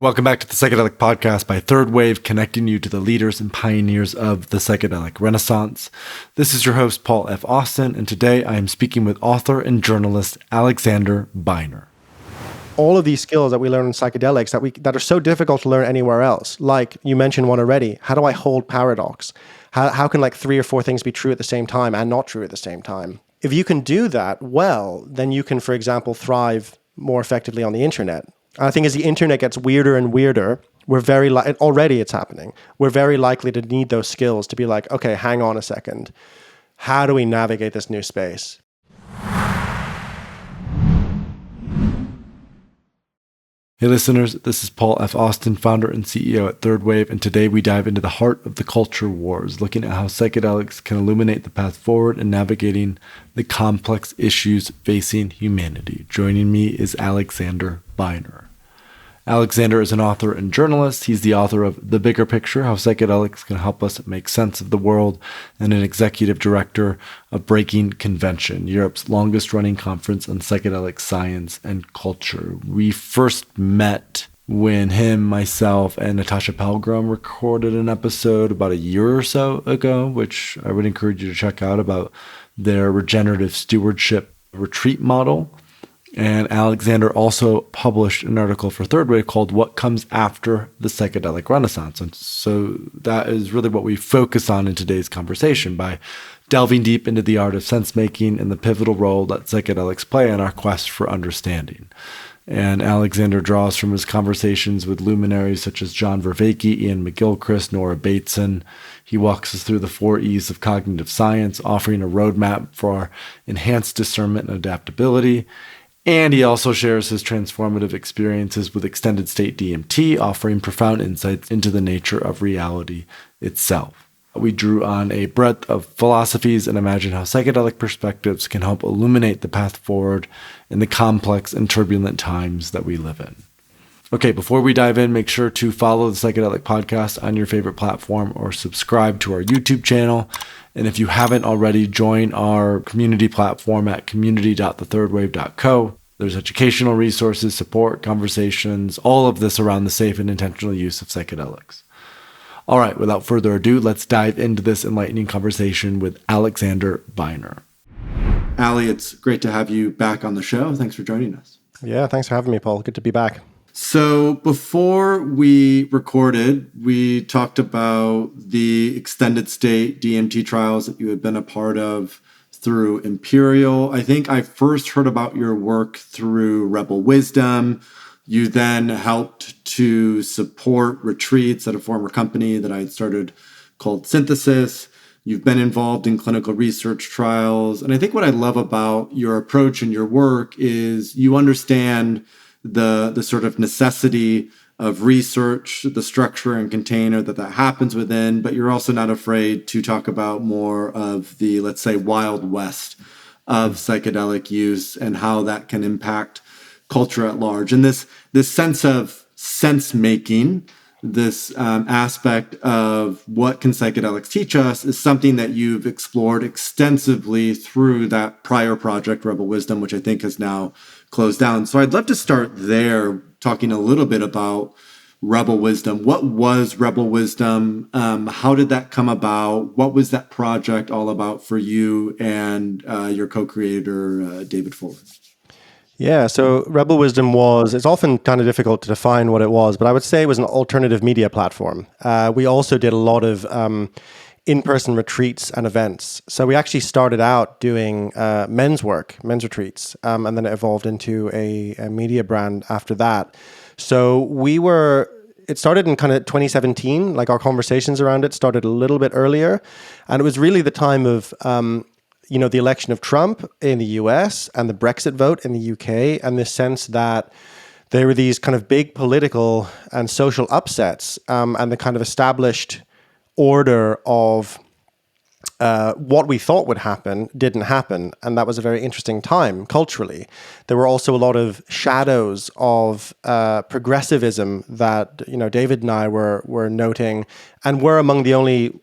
Welcome back to the Psychedelic Podcast by Third Wave, connecting you to the leaders and pioneers of the psychedelic renaissance. This is your host, Paul F. Austin, and today I am speaking with author and journalist Alexander Beiner. All of these skills that we learn in psychedelics that are so difficult to learn anywhere else, like you mentioned one already, how do I hold paradox? How can like 3 or 4 things be true at the same time and not true at the same time? If you can do that well, then you can, for example, thrive more effectively on the internet. I think as the internet gets weirder and weirder, already it's happening. We're very likely to need those skills to be like, okay, hang on a second. How do we navigate this new space? Hey listeners, this is Paul F. Austin, founder and CEO at Third Wave, and today we dive into the heart of the culture wars, looking at how psychedelics can illuminate the path forward in navigating the complex issues facing humanity. Joining me is Alexander Beiner. Alexander is an author and journalist. He's the author of The Bigger Picture, How Psychedelics Can Help Us Make Sense of the World, and an executive director of Breaking Convention, Europe's longest-running conference on psychedelic science and culture. We first met when him, myself, and Natasha Pelgrim recorded an episode about a year or so ago, which I would encourage you to check out, about their regenerative stewardship retreat model. And Alexander also published an article for Third Wave called What Comes After the Psychedelic Renaissance. And so that is really what we focus on in today's conversation by delving deep into the art of sense-making and the pivotal role that psychedelics play in our quest for understanding. And Alexander draws from his conversations with luminaries such as John Vervaeke, Iain McGilchrist, Nora Bateson. He walks us through the 4 E's of cognitive science, offering a roadmap for enhanced discernment and adaptability. And he also shares his transformative experiences with extended state DMT, offering profound insights into the nature of reality itself. We drew on a breadth of philosophies and imagined how psychedelic perspectives can help illuminate the path forward in the complex and turbulent times that we live in. Okay, before we dive in, make sure to follow the Psychedelic Podcast on your favorite platform or subscribe to our YouTube channel. And if you haven't already, join our community platform at community.thethirdwave.co. There's educational resources, support, conversations, all of this around the safe and intentional use of psychedelics. All right, without further ado, let's dive into this enlightening conversation with Alexander Beiner. Ali, it's great to have you back on the show. Thanks for joining us. Yeah, thanks for having me, Paul. Good to be back. So before we recorded, we talked about the extended state DMT trials that you had been a part of through Imperial. I think I first heard about your work through Rebel Wisdom. You then helped to support retreats at a former company that I had started called Synthesis. You've been involved in clinical research trials. And I think what I love about your approach and your work is you understand the sort of necessity of research, the structure and container that happens within, but you're also not afraid to talk about more of the, let's say, wild west of psychedelic use and how that can impact culture at large. And this sense of sense-making, this aspect of what can psychedelics teach us is something that you've explored extensively through that prior project, Rebel Wisdom, which I think has now closed down. So I'd love to start there, talking a little bit about Rebel Wisdom. What was Rebel Wisdom? How did that come about? What was that project all about for you and your co-creator, David Fuller? Yeah, so Rebel Wisdom it's often kind of difficult to define what it was, but I would say it was an alternative media platform. We also did a lot of in-person retreats and events. So we actually started out doing men's retreats, and then it evolved into a media brand after that. So it started in kind of 2017, like our conversations around it started a little bit earlier. And it was really the time of, the election of Trump in the US and the Brexit vote in the UK, and this sense that there were these kind of big political and social upsets, and the kind of established order of what we thought would happen didn't happen. And that was a very interesting time culturally. There were also a lot of shadows of progressivism that, David and I were noting, and we're among the only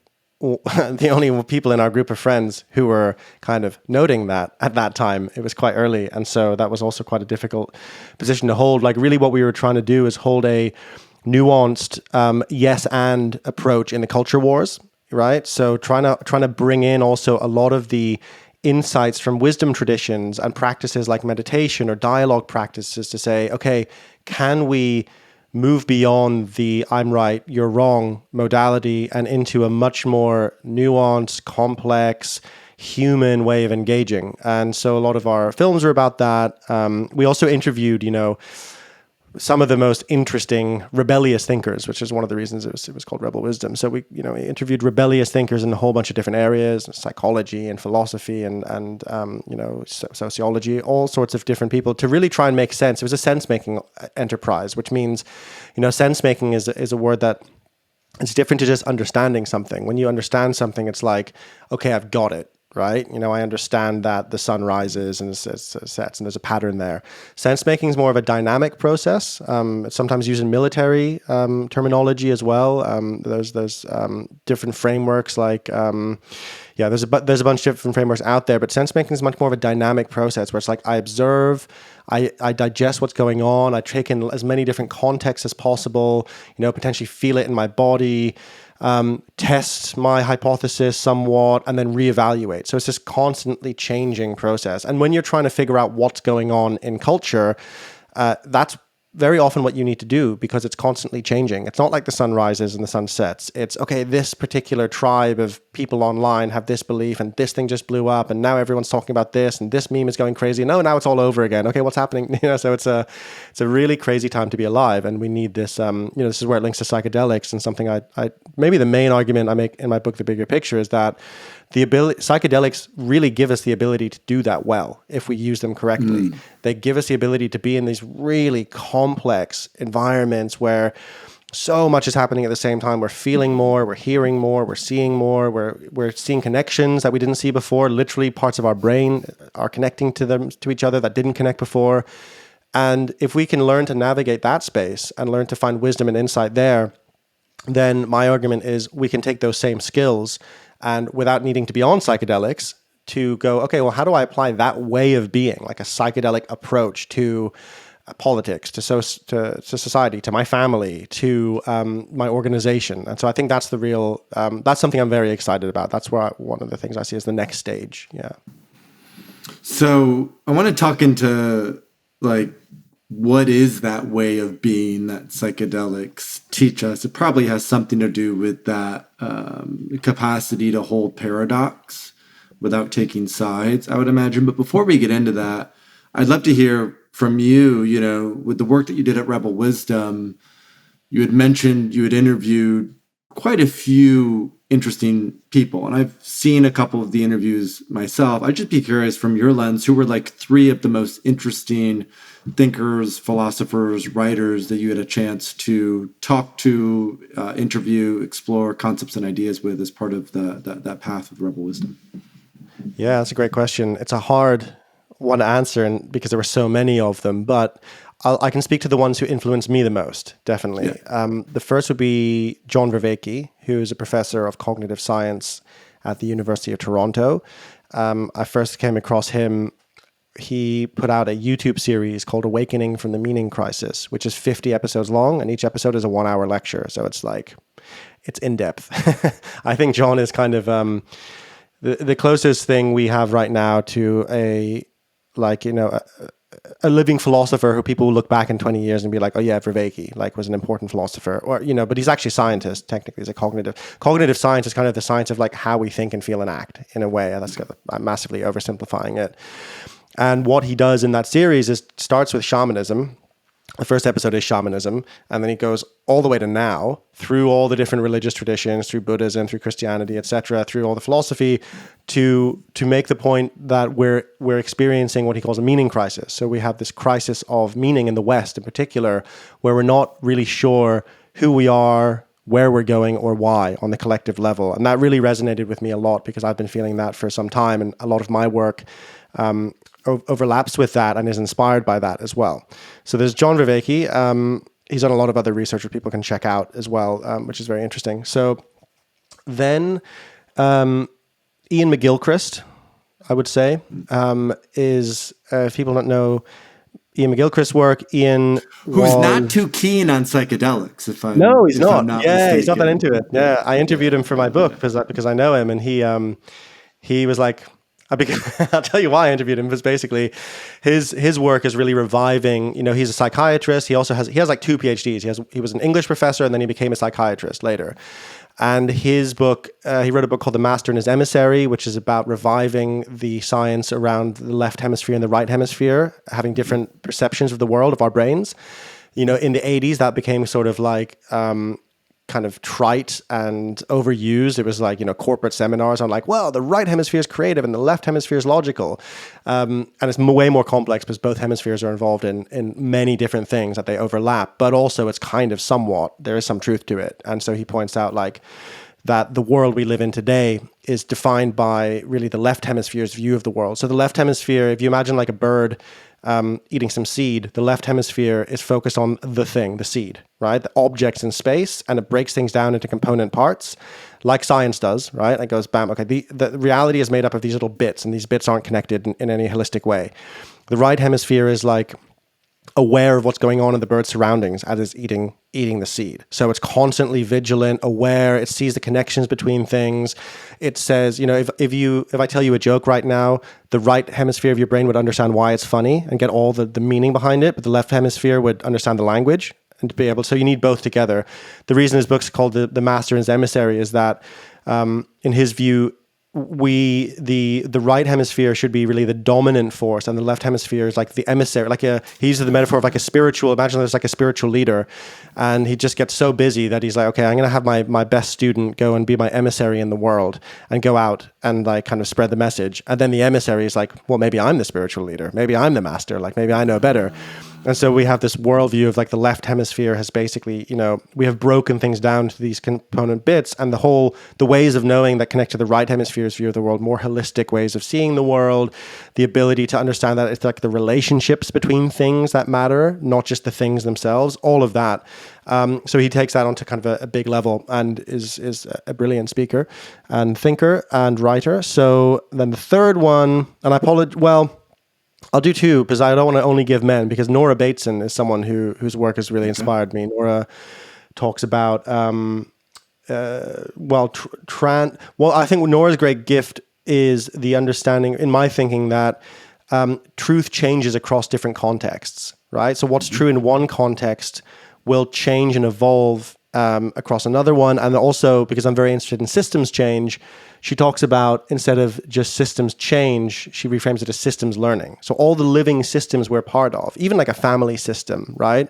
people in our group of friends who were kind of noting that at that time. It was quite early. And so that was also quite a difficult position to hold. Like really what we were trying to do is hold a nuanced yes and approach in the culture wars, right? So trying to bring in also a lot of the insights from wisdom traditions and practices like meditation or dialogue practices to say, okay, can we move beyond the I'm right, you're wrong modality and into a much more nuanced, complex, human way of engaging? And so a lot of our films are about that. We also interviewed, some of the most interesting rebellious thinkers, which is one of the reasons it was called Rebel Wisdom. So we interviewed rebellious thinkers in a whole bunch of different areas, psychology and philosophy and sociology, all sorts of different people to really try and make sense. It was a sense-making enterprise, which means, sense-making is a word that it's different to just understanding something. When you understand something, it's like, okay, I've got it. Right? I understand that the sun rises and sets and there's a pattern there. Sense making is more of a dynamic process. It's sometimes used in military terminology as well. There's different frameworks like, there's a bunch of different frameworks out there, but sense making is much more of a dynamic process where it's like I observe, I digest what's going on, I take in as many different contexts as possible, potentially feel it in my body, test my hypothesis somewhat, and then reevaluate. So it's this constantly changing process. And when you're trying to figure out what's going on in culture, that's very often what you need to do because it's constantly changing. It's not like the sun rises and the sun sets. It's, okay, this particular tribe of people online have this belief and this thing just blew up and now everyone's talking about this and this meme is going crazy. No, now it's all over again. Okay, what's happening? So it's a really crazy time to be alive, and we need this, this is where it links to psychedelics, and something I maybe the main argument I make in my book, The Bigger Picture, is that psychedelics really give us the ability to do that well if we use them correctly. They give us the ability to be in these really complex environments where so much is happening at the same time. We're feeling more, we're hearing more, we're seeing more, we're seeing connections that we didn't see before. Literally, parts of our brain are connecting to each other that didn't connect before. And if we can learn to navigate that space and learn to find wisdom and insight there, then my argument is we can take those same skills and without needing to be on psychedelics to go, okay, well, how do I apply that way of being, like a psychedelic approach to politics, to society, to my family, to my organization? And so I think that's that's something I'm very excited about. That's one of the things I see as the next stage. Yeah. So I want to talk into what is that way of being that psychedelics teach us? It probably has something to do with that capacity to hold paradox without taking sides, I would imagine. But before we get into that, I'd love to hear from you, with the work that you did at Rebel Wisdom. You had mentioned you had interviewed quite a few interesting people, and I've seen a couple of the interviews myself. I'd just be curious from your lens, who were three of the most interesting thinkers, philosophers, writers that you had a chance to talk to, interview, explore concepts and ideas with as part of that path of Rebel Wisdom? Yeah, that's a great question. It's a hard one to answer, and because there were so many of them, but I can speak to the ones who influenced me the most, definitely. Yeah. The first would be John Vervaeke, who is a professor of cognitive science at the University of Toronto. I first came across him. He put out a YouTube series called Awakening from the Meaning Crisis, which is 50 episodes long, and each episode is a 1-hour lecture. So it's in depth. I think John is kind of the closest thing we have right now to a living philosopher who people will look back in 20 years and be like, oh yeah, Vervaeke was an important philosopher, or but he's actually a scientist. Technically, he's a cognitive science is kind of the science of how we think and feel and act in a way. I'm massively oversimplifying it. And what he does in that series is starts with shamanism. The first episode is shamanism, and then he goes all the way to now, through all the different religious traditions, through Buddhism, through Christianity, etc., through all the philosophy, to make the point that we're experiencing what he calls a meaning crisis. So we have this crisis of meaning in the West, in particular, where we're not really sure who we are, where we're going, or why on the collective level. And that really resonated with me a lot because I've been feeling that for some time, and a lot of my work overlaps with that and is inspired by that as well. So there's John Vervaeke. He's done a lot of other research that people can check out as well, which is very interesting. So then Iain McGilchrist, I would say, is, if people don't know, Iain McGilchrist's work. Iain Who's not too keen on psychedelics, if I'm No, he's not. mistaken. He's not that into it. Yeah, I interviewed him for my book because I know him, and he was like, I'll tell you why I interviewed him, because basically his work is really reviving. You know, he's a psychiatrist. He has like 2 PhDs. He was an English professor, and then he became a psychiatrist later. And his book, he wrote a book called The Master and His Emissary, which is about reviving the science around the left hemisphere and the right hemisphere, having different perceptions of the world, of our brains. You know, in the 80s, that became sort of like kind of trite and overused. It was like, you know, corporate seminars on like, well, the right hemisphere is creative and the left hemisphere is logical. And it's way more complex because both hemispheres are involved in many different things that they overlap, but also it's kind of somewhat, there is some truth to it. And so he points out like that the world we live in today is defined by really the left hemisphere's view of the world. So the left hemisphere, if you imagine like a bird eating some seed, the left hemisphere is focused on the thing, the seed, right? The objects in space, and it breaks things down into component parts, like science does, right? It goes, bam, okay, the reality is made up of these little bits, and these bits aren't connected in any holistic way. The right hemisphere is like aware of what's going on in the bird's surroundings as it's eating the seed. So it's constantly vigilant, aware. It sees the connections between things. It says, you know, if I tell you a joke right now, the right hemisphere of your brain would understand why it's funny and get all the meaning behind it, but the left hemisphere would understand the language and to be able. So you need both together. The reason his book's called The Master and His Emissary is that, in his view, the right hemisphere should be really the dominant force, and the left hemisphere is like the emissary. He uses the metaphor of like a spiritual. Imagine there's like a spiritual leader, and he just gets so busy that he's like, okay, I'm going to have my best student go and be my emissary in the world and go out and like kind of spread the message. And then the emissary is like, well, maybe I'm the spiritual leader, maybe I'm the master, like maybe I know better. And so we have this worldview of like the left hemisphere has basically, you know, we have broken things down to these component bits, and the ways of knowing that connect to the right hemisphere's view of the world, more holistic ways of seeing the world, the ability to understand that it's like the relationships between things that matter, not just the things themselves, all of that. So he takes that onto kind of a big level and is a brilliant speaker and thinker and writer. So then the third one, and I apologize, well, I'll do 2 because I don't want to only give men, because Nora Bateson is someone whose work has really inspired me. Nora talks about, I think Nora's great gift is the understanding, in my thinking, that truth changes across different contexts, right? So what's true in one context will change and evolve across another one. And also, because I'm very interested in systems change, she talks about, instead of just systems change, she reframes it as systems learning. So all the living systems we're part of, even like a family system, right?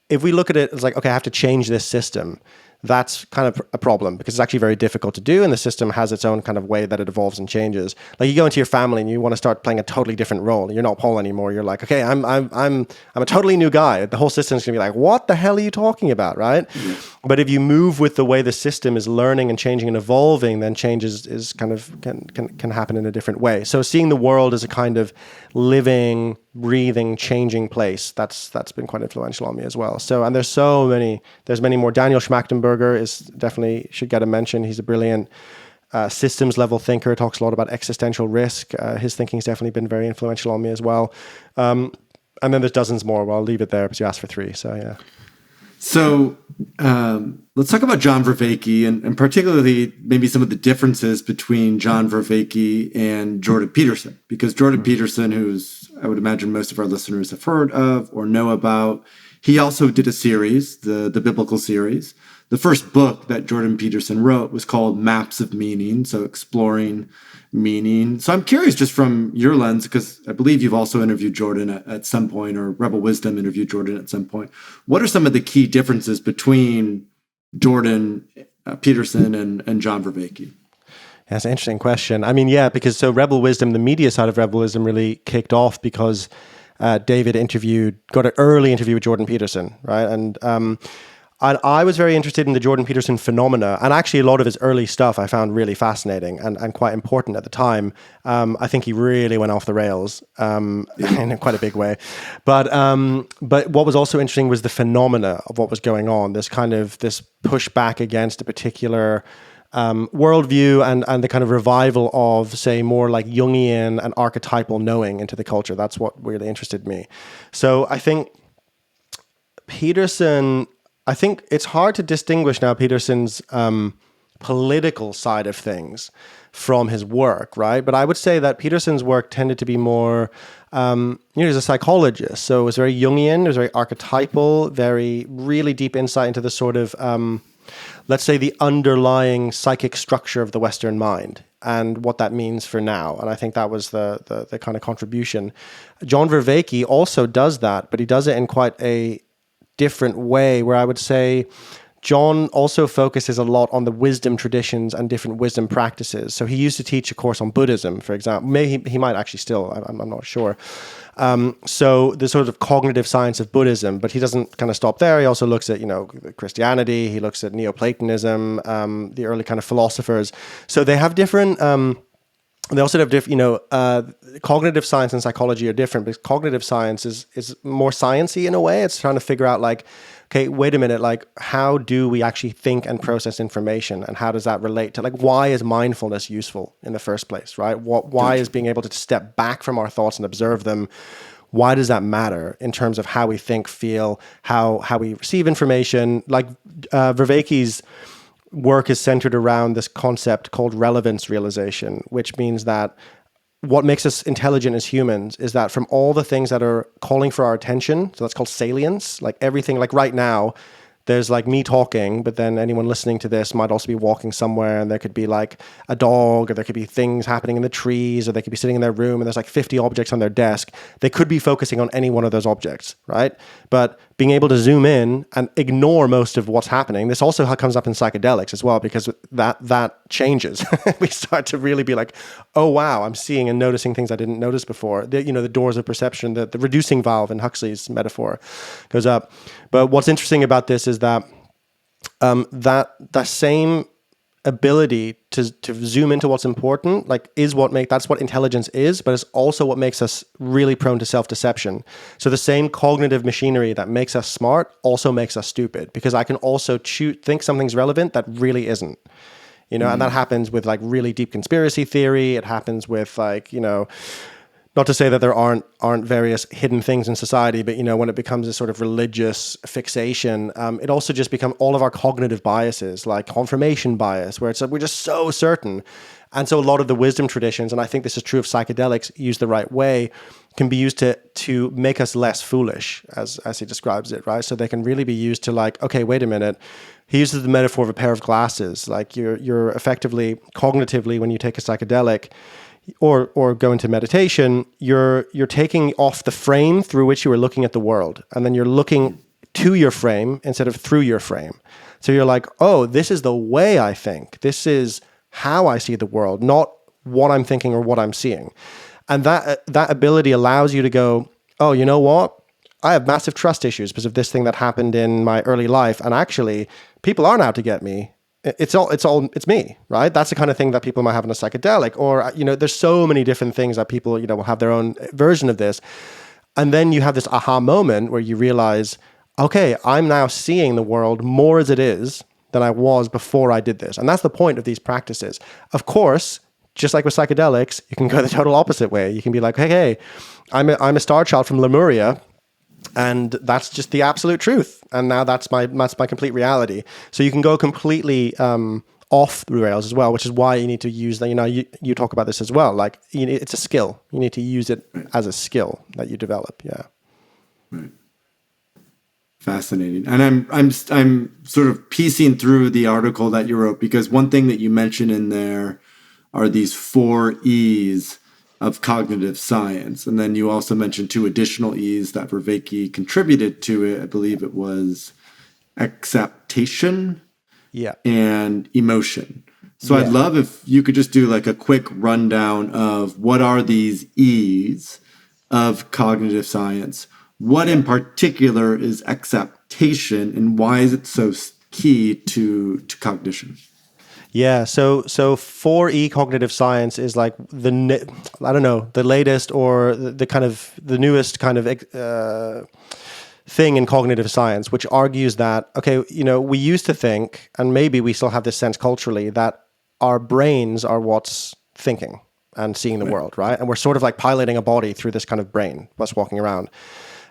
If we look at it as like, okay, I have to change this system, that's kind of a problem because it's actually very difficult to do, and the system has its own kind of way that it evolves and changes. Like you go into your family and you want to start playing a totally different role. You're not Paul anymore. You're like, okay, I'm a totally new guy. The whole system's gonna be like, what the hell are you talking about, right? Mm-hmm. But if you move with the way the system is learning and changing and evolving, then change is kind of can happen in a different way. So seeing the world as a kind of living, breathing, changing place, that's been quite influential on me as well. So, and there's many more. Daniel Schmachtenberger is definitely should get a mention. He's a brilliant systems level thinker, talks a lot about existential risk. His thinking's definitely been very influential on me as well. And then there's dozens more. Well, I'll leave it there because you asked for 3. So yeah. So let's talk about John Vervaeke and particularly maybe some of the differences between John Vervaeke and Jordan Peterson, because Jordan Peterson, who's I would imagine most of our listeners have heard of or know about, he also did a series, the biblical series. The first book that Jordan Peterson wrote was called Maps of Meaning, so exploring meaning. So I'm curious, just from your lens, because I believe you've also interviewed Jordan at some point, or Rebel Wisdom interviewed Jordan at some point. What are some of the key differences between Jordan Peterson and John Vervaeke? That's an interesting question. I mean, yeah, because so Rebel Wisdom, the media side of Rebel Wisdom really kicked off because David got an early interview with Jordan Peterson, right? And I was very interested in the Jordan Peterson phenomena, and actually a lot of his early stuff I found really fascinating and quite important at the time. I think he really went off the rails in quite a big way. But what was also interesting was the phenomena of what was going on, this pushback against a particular worldview and the kind of revival of, say, more like Jungian and archetypal knowing into the culture. That's what really interested me. So I think I think it's hard to distinguish now Peterson's political side of things from his work, right? But I would say that Peterson's work tended to be more, he's a psychologist, so it was very Jungian, it was very archetypal, very really deep insight into the sort of, let's say, the underlying psychic structure of the Western mind and what that means for now. And I think that was the kind of contribution. John Vervaeke also does that, but he does it in quite a different way, where I would say John also focuses a lot on the wisdom traditions and different wisdom practices. So he used to teach a course on Buddhism, for example. Maybe he might actually still, I'm not sure. So the sort of cognitive science of Buddhism, but he doesn't kind of stop there. He also looks at, Christianity. He looks at Neoplatonism, the early kind of philosophers. So they have different, they also have different, cognitive science and psychology are different, because cognitive science is more sciencey in a way. It's trying to figure out like, okay, wait a minute, like how do we actually think and process information, and how does that relate to, like, why is mindfulness useful in the first place, right? Why is being able to step back from our thoughts and observe them, why does that matter in terms of how we think, feel, how we receive information? Like Vervaeke's work is centered around this concept called relevance realization, which means that what makes us intelligent as humans is that from all the things that are calling for our attention, so that's called salience, like everything, like right now, there's like me talking, but then anyone listening to this might also be walking somewhere, and there could be like a dog, or there could be things happening in the trees, or they could be sitting in their room and there's like 50 objects on their desk. They could be focusing on any one of those objects, right? But being able to zoom in and ignore most of what's happening, this also comes up in psychedelics as well, because that changes. We start to really be like, oh wow, I'm seeing and noticing things I didn't notice before. The doors of perception, the reducing valve in Huxley's metaphor goes up. But what's interesting about this is that that same ability to zoom into what's important, like, is that's what intelligence is, but it's also what makes us really prone to self-deception. So the same cognitive machinery that makes us smart also makes us stupid, because I can also think something's relevant that really isn't. And that happens with like really deep conspiracy theory. It happens with like, not to say that there aren't various hidden things in society, but when it becomes a sort of religious fixation, it also just becomes all of our cognitive biases, like confirmation bias, where it's like we're just so certain. And so a lot of the wisdom traditions, and I think this is true of psychedelics, used the right way, can be used to make us less foolish, as he describes it, right? So they can really be used to like, okay, wait a minute. He uses the metaphor of a pair of glasses. Like you're effectively, cognitively, when you take a psychedelic, or go into meditation, you're taking off the frame through which you were looking at the world, and then you're looking to your frame instead of through your frame. So you're like, oh, this is the way I think. This is how I see the world, not what I'm thinking or what I'm seeing. And that ability allows you to go, oh, you know what? I have massive trust issues because of this thing that happened in my early life, and actually, people aren't out to get me. It's me, right? That's the kind of thing that people might have in a psychedelic, or, there's so many different things that people, will have their own version of this. And then you have this aha moment where you realize, okay, I'm now seeing the world more as it is than I was before I did this. And that's the point of these practices. Of course, just like with psychedelics, you can go the total opposite way. You can be like, hey, I'm a star child from Lemuria, and that's just the absolute truth. And now that's my complete reality. So you can go completely off the rails as well, which is why you need to use that. You talk about this as well. Like, it's a skill. You need to use it as a skill that you develop. Yeah. Right. Fascinating. And I'm sort of piecing through the article that you wrote, because one thing that you mentioned in there are these 4 E's of cognitive science. And then you also mentioned 2 additional E's that Vervaeke contributed to it. I believe it was exaptation and emotion. So I'd love if you could just do like a quick rundown of what are these E's of cognitive science. What in particular is exaptation, and why is it so key to cognition? Yeah, so 4E cognitive science is like the latest or the kind of the newest kind of thing in cognitive science, which argues that, okay, we used to think, and maybe we still have this sense culturally, that our brains are what's thinking and seeing the world, right? And we're sort of like piloting a body through this kind of brain, what's walking around.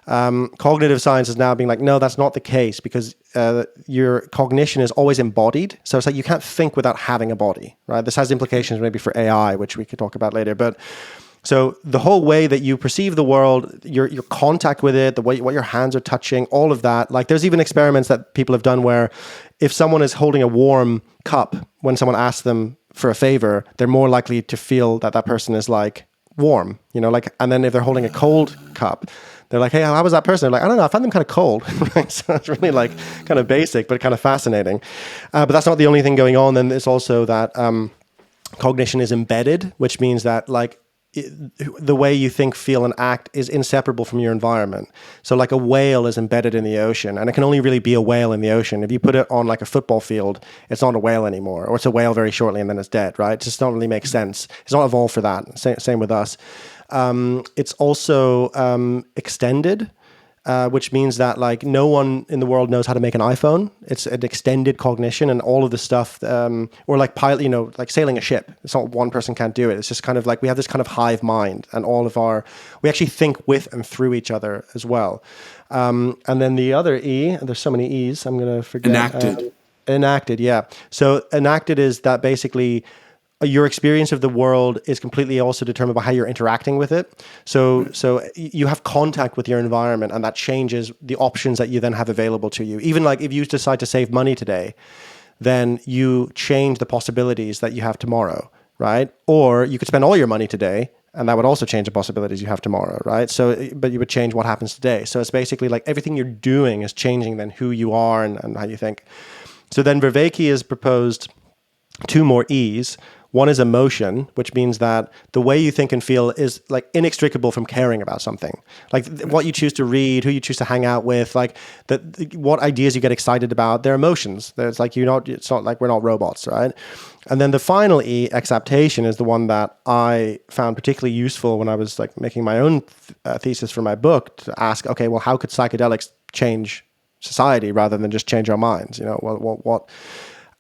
Cognitive science is now being like, no, that's not the case, because your cognition is always embodied. So it's like you can't think without having a body, right? This has implications maybe for AI, which we could talk about later. But so the whole way that you perceive the world, your contact with it, the way what your hands are touching, all of that. Like there's even experiments that people have done where if someone is holding a warm cup, when someone asks them for a favor, they're more likely to feel that that person is like warm, and then if they're holding a cold cup, they're like, hey, how was that person? They're like, I don't know, I found them kind of cold. Right? So it's really like kind of basic, but kind of fascinating. But that's not the only thing going on. Then it's also that cognition is embedded, which means that like the way you think, feel, and act is inseparable from your environment. So like a whale is embedded in the ocean, and it can only really be a whale in the ocean. If you put it on like a football field, it's not a whale anymore, or it's a whale very shortly and then it's dead, right? It just don't really make sense. It's not evolved for that. Same with us. It's also extended, which means that like no one in the world knows how to make an iPhone. It's an extended cognition, and all of the stuff, or like pilot, like sailing a ship. It's not one person can't do it. It's just kind of like we have this kind of hive mind, and we actually think with and through each other as well. And then the other E, there's so many E's, I'm going to forget. Enacted. Enacted, yeah. So enacted is that basically your experience of the world is completely also determined by how you're interacting with it. So you have contact with your environment, and that changes the options that you then have available to you. Even like if you decide to save money today, then you change the possibilities that you have tomorrow, right? Or you could spend all your money today, and that would also change the possibilities you have tomorrow, right? So, but you would change what happens today. So it's basically like everything you're doing is changing then who you are and how you think. So then Vervaeke has proposed two more E's. One is emotion, which means that the way you think and feel is like inextricable from caring about something. Like what you choose to read, who you choose to hang out with, like what ideas you get excited about, they're emotions. It's like it's not like we're not robots, right? And then the final E, exaptation, is the one that I found particularly useful when I was like making my own thesis for my book, to ask, okay, well, how could psychedelics change society rather than just change our minds? What?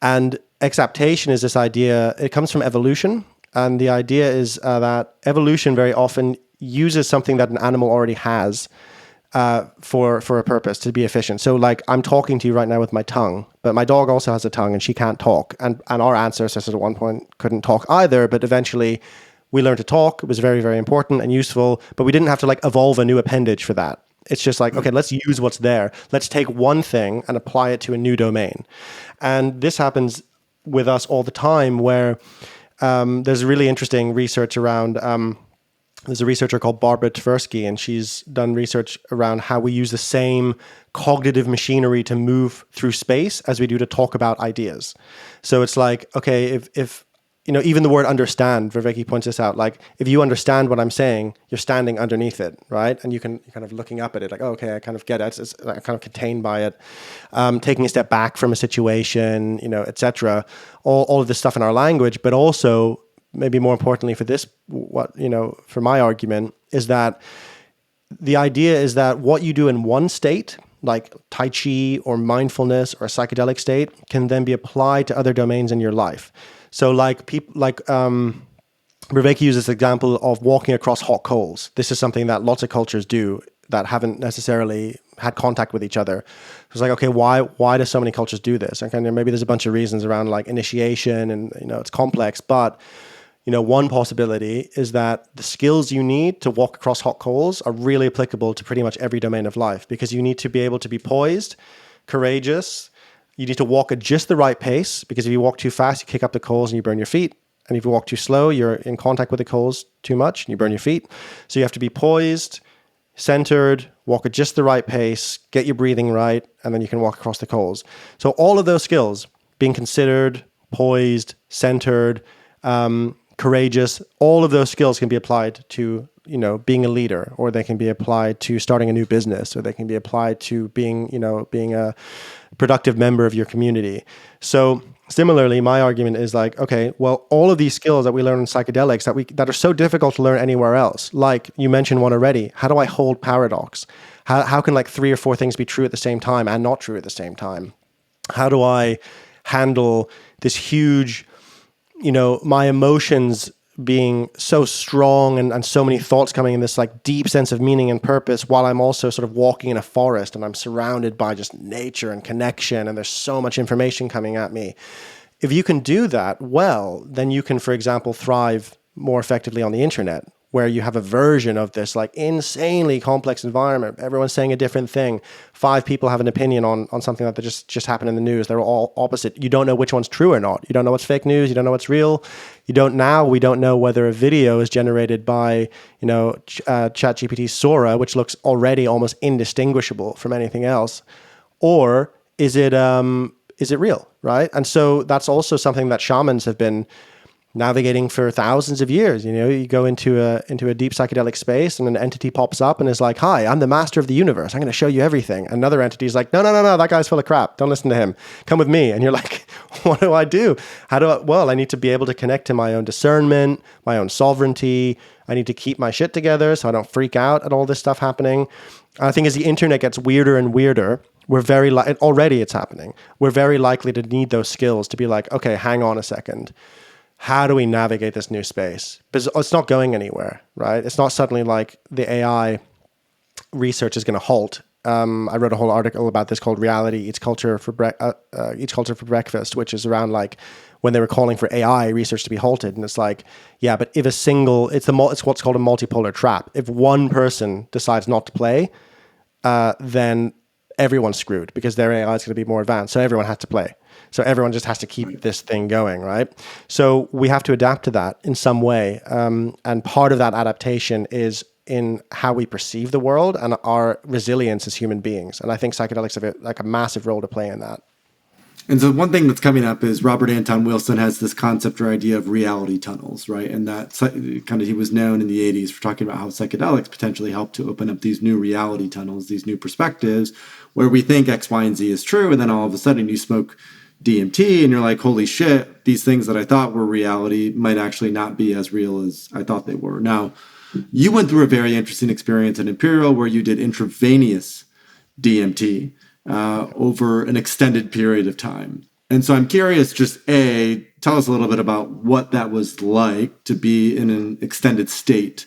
And exaptation is this idea, it comes from evolution. And the idea is that evolution very often uses something that an animal already has for a purpose, to be efficient. So like I'm talking to you right now with my tongue, but my dog also has a tongue and she can't talk. And our ancestors at one point couldn't talk either, but eventually we learned to talk. It was very, very important and useful, but we didn't have to like evolve a new appendage for that. It's just like, okay, let's use what's there. Let's take one thing and apply it to a new domain. And this happens with us all the time, where there's really interesting research around, there's a researcher called Barbara Tversky, and she's done research around how we use the same cognitive machinery to move through space as we do to talk about ideas. So it's like, okay, if even the word understand, Vervaeke points this out, like if you understand what I'm saying, you're standing underneath it, right? And you're kind of looking up at it like, oh, okay, I kind of get it. It's kind of contained by it. Taking a step back from a situation, etc. All of this stuff in our language, but also maybe more importantly for this, for my argument is that the idea is that what you do in one state, like Tai Chi or mindfulness or a psychedelic state, can then be applied to other domains in your life. So Vervaeke uses this example of walking across hot coals. This is something that lots of cultures do that haven't necessarily had contact with each other. It's like, okay, why do so many cultures do this? And maybe there's a bunch of reasons around like initiation and, it's complex, but one possibility is that the skills you need to walk across hot coals are really applicable to pretty much every domain of life, because you need to be able to be poised, courageous. You need to walk at just the right pace, because if you walk too fast, you kick up the coals and you burn your feet. And if you walk too slow, you're in contact with the coals too much and you burn your feet. So you have to be poised, centered, walk at just the right pace, get your breathing right, and then you can walk across the coals. So all of those skills, being considered, poised, centered, courageous, all of those skills can be applied to being a leader, or they can be applied to starting a new business, or they can be applied to being a productive member of your community. So similarly, my argument is like, okay, well, all of these skills that we learn in psychedelics that are so difficult to learn anywhere else, like you mentioned one already, how do I hold paradox? How can like 3 or 4 things be true at the same time and not true at the same time? How do I handle this huge, my emotions being so strong and so many thoughts coming in, this like deep sense of meaning and purpose, while I'm also sort of walking in a forest and I'm surrounded by just nature and connection, and there's so much information coming at me. If you can do that well, then you can, for example, thrive more effectively on the internet, where you have a version of this like insanely complex environment. Everyone's saying a different thing. 5 people have an opinion on something that just happened in the news. They're all opposite. You don't know which one's true or not. You don't know what's fake news. You don't know what's real. We don't know whether a video is generated by, ChatGPT's Sora, which looks already almost indistinguishable from anything else, or is it real, right? And so that's also something that shamans have been navigating for thousands of years. You go into a deep psychedelic space and an entity pops up and is like, hi, I'm the master of the universe. I'm going to show you everything. Another entity is like, no, that guy's full of crap. Don't listen to him. Come with me. And you're like, what do I do? Well, I need to be able to connect to my own discernment, my own sovereignty. I need to keep my shit together so I don't freak out at all this stuff happening. I think as the internet gets weirder and weirder, already it's happening. We're very likely to need those skills to be like, okay, hang on a second. How do we navigate this new space? Because it's not going anywhere, right? It's not suddenly like the AI research is going to halt. I wrote a whole article about this called "Reality Eats Culture for Breakfast," which is around like when they were calling for AI research to be halted, and it's like, yeah, but if it's what's called a multipolar trap. If one person decides not to play, then everyone's screwed because their AI is going to be more advanced, so everyone has to play. So everyone just has to keep this thing going, right? So we have to adapt to that in some way. And part of that adaptation is in how we perceive the world and our resilience as human beings. And I think psychedelics have a massive role to play in that. And so one thing that's coming up is Robert Anton Wilson has this concept or idea of reality tunnels, right? And that kind of, he was known in the 80s for talking about how psychedelics potentially help to open up these new reality tunnels, these new perspectives where we think X, Y, and Z is true. And then all of a sudden you smoke DMT and you're like, holy shit, these things that I thought were reality might actually not be as real as I thought they were. Now, you went through a very interesting experience at Imperial where you did intravenous DMT over an extended period of time. And so I'm curious, just tell us a little bit about what that was like to be in an extended state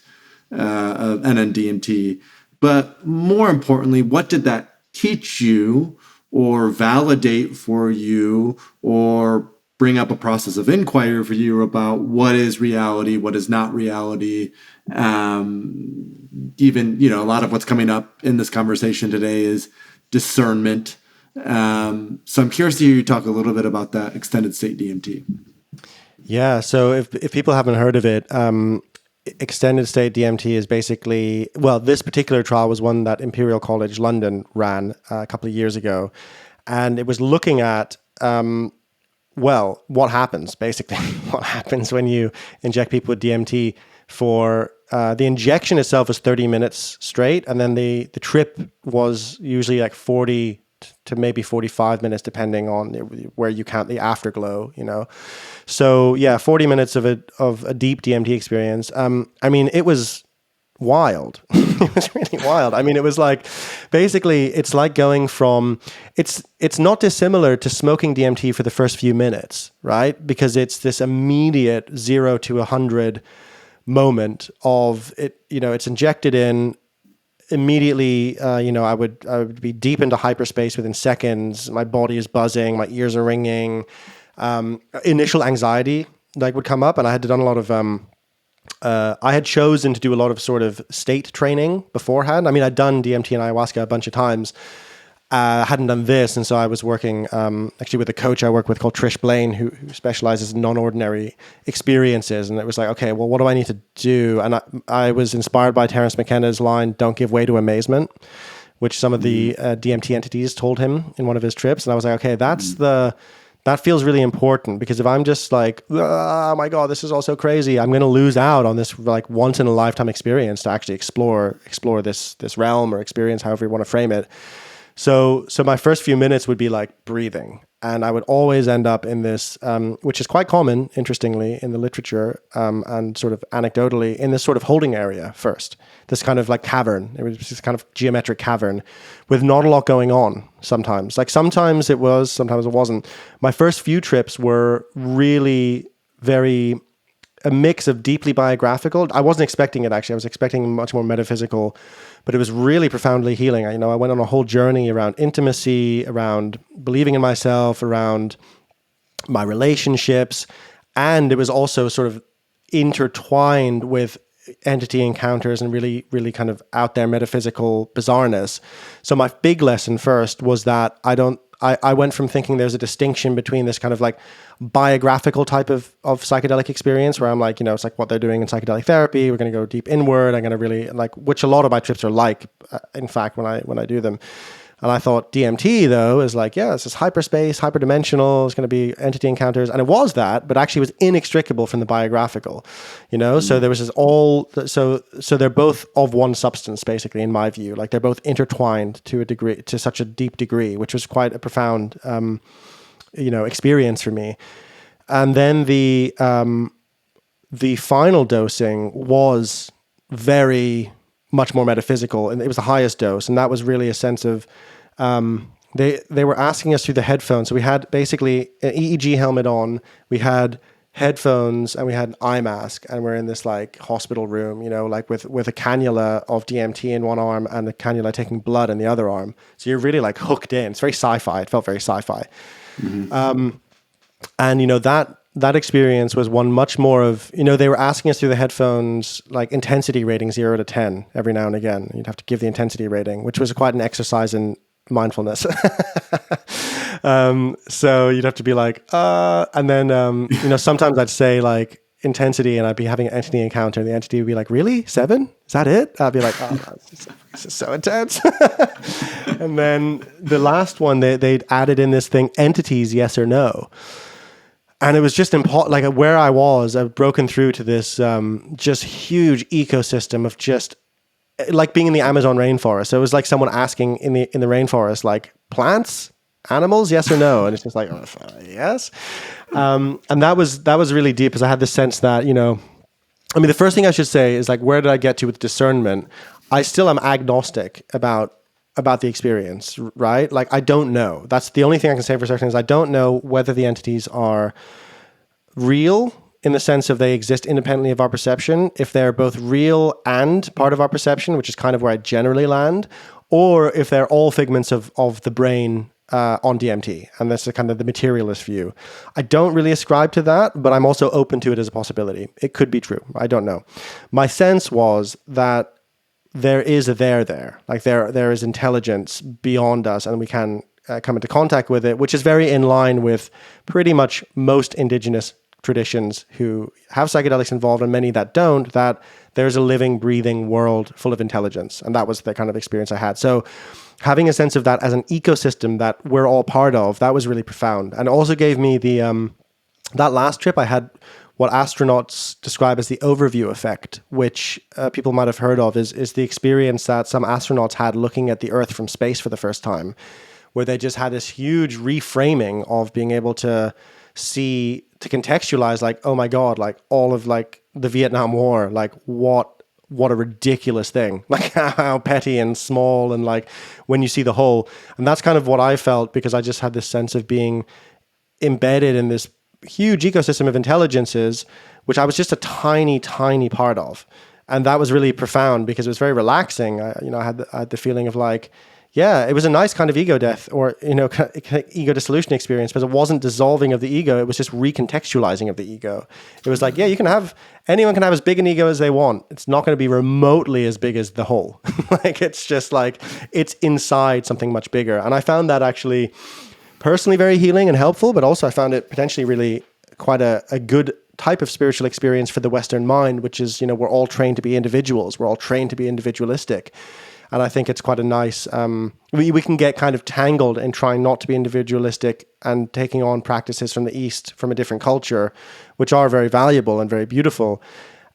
of NN-DMT. But more importantly, what did that teach you or validate for you or bring up a process of inquiry for you about what is reality, what is not reality? Even, a lot of what's coming up in this conversation today is discernment. So I'm curious to hear you talk a little bit about that extended state DMT. Yeah, so if people haven't heard of it, extended state DMT is basically, this particular trial was one that Imperial College London ran a couple of years ago. And it was looking at, what happens, basically. What happens when you inject people with DMT for, the injection itself is 30 minutes straight. And then the trip was usually like 40 to maybe 45 minutes, depending on where you count the afterglow, So 40 minutes of a deep DMT experience. It was wild. It was really wild. It was like, basically, it's like going from, it's not dissimilar to smoking DMT for the first few minutes, right? Because it's this immediate 0 to 100 moment of it, it's injected in. Immediately, I would be deep into hyperspace within seconds. My body is buzzing, my ears are ringing. Initial anxiety would come up, and I had done a lot of. I had chosen to do a lot of sort of state training beforehand. I'd done DMT and ayahuasca a bunch of times. Hadn't done this, and so I was working actually with a coach I work with called Trish Blaine, who specializes in non-ordinary experiences. And it was like, okay, well, what do I need to do? And I was inspired by Terence McKenna's line, "Don't give way to amazement," which some of the DMT entities told him in one of his trips. And I was like, okay, that's That feels really important, because if I'm just like, oh my God, this is all so crazy, I'm going to lose out on this like once in a lifetime experience to actually explore this realm or experience, however you want to frame it. So my first few minutes would be like breathing. And I would always end up in this, which is quite common, interestingly, in the literature, and sort of anecdotally, in this sort of holding area first. This kind of like cavern. It was this kind of geometric cavern with not a lot going on sometimes. Like sometimes it was, sometimes it wasn't. My first few trips were really very a mix of deeply biographical. I wasn't expecting it, actually. I was expecting much more metaphysical, but it was really profoundly healing. I went on a whole journey around intimacy, around believing in myself, around my relationships. And it was also sort of intertwined with entity encounters and really, really kind of out there metaphysical bizarreness. So my big lesson first was that I went from thinking there's a distinction between this kind of like biographical type of psychedelic experience where I'm like, it's like what they're doing in psychedelic therapy. We're going to go deep inward. I'm going to really like, which a lot of my trips are like, in fact, when I do them. And I thought DMT though is like, yeah, it's this hyperspace, hyperdimensional. It's going to be entity encounters. And it was that, but actually was inextricable from the biographical, So there was so they're both of one substance, basically, in my view. Like they're both intertwined to a degree, to such a deep degree, which was quite a profound, experience for me. And then the final dosing was very much more metaphysical, and it was the highest dose, and that was really a sense of they were asking us through the headphones. So we had basically an EEG helmet on, we had headphones, and we had an eye mask, and we're in this like hospital room, like with a cannula of DMT in one arm and the cannula taking blood in the other arm. So you're really like hooked in. It's very sci-fi. It felt very sci-fi. Mm-hmm. And that experience was one much more of, they were asking us through the headphones, like intensity rating 0 to 10 every now and again. You'd have to give the intensity rating, which was quite an exercise in mindfulness. So you'd have to be like, and then, sometimes I'd say like intensity and I'd be having an entity encounter and the entity would be like, really? 7? Is that it? I'd be like, oh, this is so intense. And then the last one, they'd added in this thing, entities, yes or no. And it was just like where I was, I've broken through to this just huge ecosystem of just like being in the Amazon rainforest. So it was like someone asking in the rainforest, like plants, animals, yes or no? And it's just like, oh, yes. And that was really deep, because I had this sense that, the first thing I should say is like, where did I get to with discernment? I still am agnostic about the experience, right? Like, I don't know. That's the only thing I can say for certain, is I don't know whether the entities are real in the sense of they exist independently of our perception, if they're both real and part of our perception, which is kind of where I generally land, or if they're all figments of the brain on DMT. And that's kind of the materialist view. I don't really ascribe to that, but I'm also open to it as a possibility. It could be true. I don't know. My sense was that there is a there. Like there is intelligence beyond us, and we can come into contact with it, which is very in line with pretty much most indigenous traditions who have psychedelics involved and many that don't, that there's a living, breathing world full of intelligence. And that was the kind of experience I had. So having a sense of that as an ecosystem that we're all part of, that was really profound. And it also gave me that last trip, I had what astronauts describe as the overview effect, which people might have heard of, is the experience that some astronauts had looking at the Earth from space for the first time, where they just had this huge reframing of being able to see, to contextualize, like, oh my God, like all of like the Vietnam War, like what a ridiculous thing, like how petty and small, and like when you see the whole. And that's kind of what I felt, because I just had this sense of being embedded in this huge ecosystem of intelligences, which I was just a tiny, tiny part of. And that was really profound, because it was very relaxing. I had the feeling of like, yeah, it was a nice kind of ego death, or, ego dissolution experience, but it wasn't dissolving of the ego. It was just recontextualizing of the ego. It was like, yeah, anyone can have as big an ego as they want. It's not going to be remotely as big as the whole. Like, it's just like, it's inside something much bigger. And I found that actually personally very healing and helpful, but also I found it potentially really quite a good type of spiritual experience for the Western mind, which is, we're all trained to be individuals. We're all trained to be individualistic. And I think it's quite a nice, we can get kind of tangled in trying not to be individualistic and taking on practices from the East, from a different culture, which are very valuable and very beautiful.